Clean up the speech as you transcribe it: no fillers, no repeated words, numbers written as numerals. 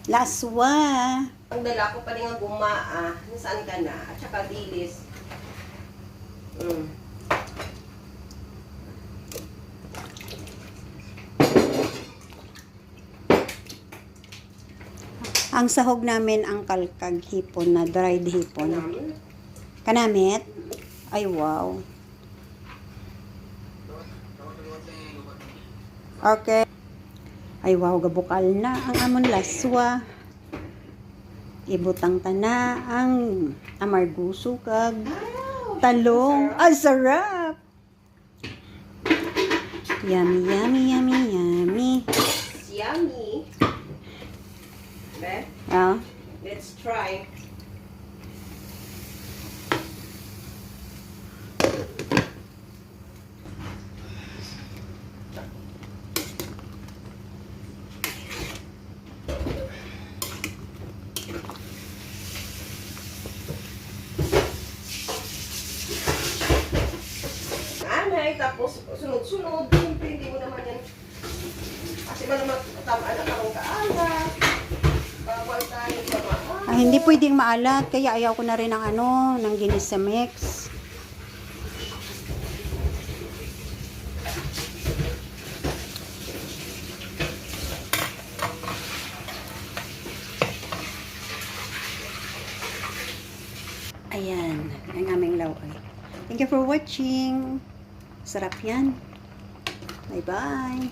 Laswa. Ang dala ko pa rin ang gumaa. Nasaan ka na? At saka dilis. Ang sahog namin ang kalkag hipon na dried hipon. Kanamit? Ay, wow. Okay. Ay, wow, gabukal na ang amon laswa. Ibutang tana ang amarguso kag talong. Ang sarap! Yummy, yummy, yummy, yummy. Yummy. Okay? Ah, Let's try. Anay, tapos sunod-sunod. Hindi mo naman yan. Kasi ba naman tamaan na karong kaalat. Bawal tayo sa maalat. hindi pwedeng maalat, kaya ayaw ko na rin ng ng ginis sa mix. Ayan, ang aming laway. Thank you for watching. Sarap yan. Bye-bye.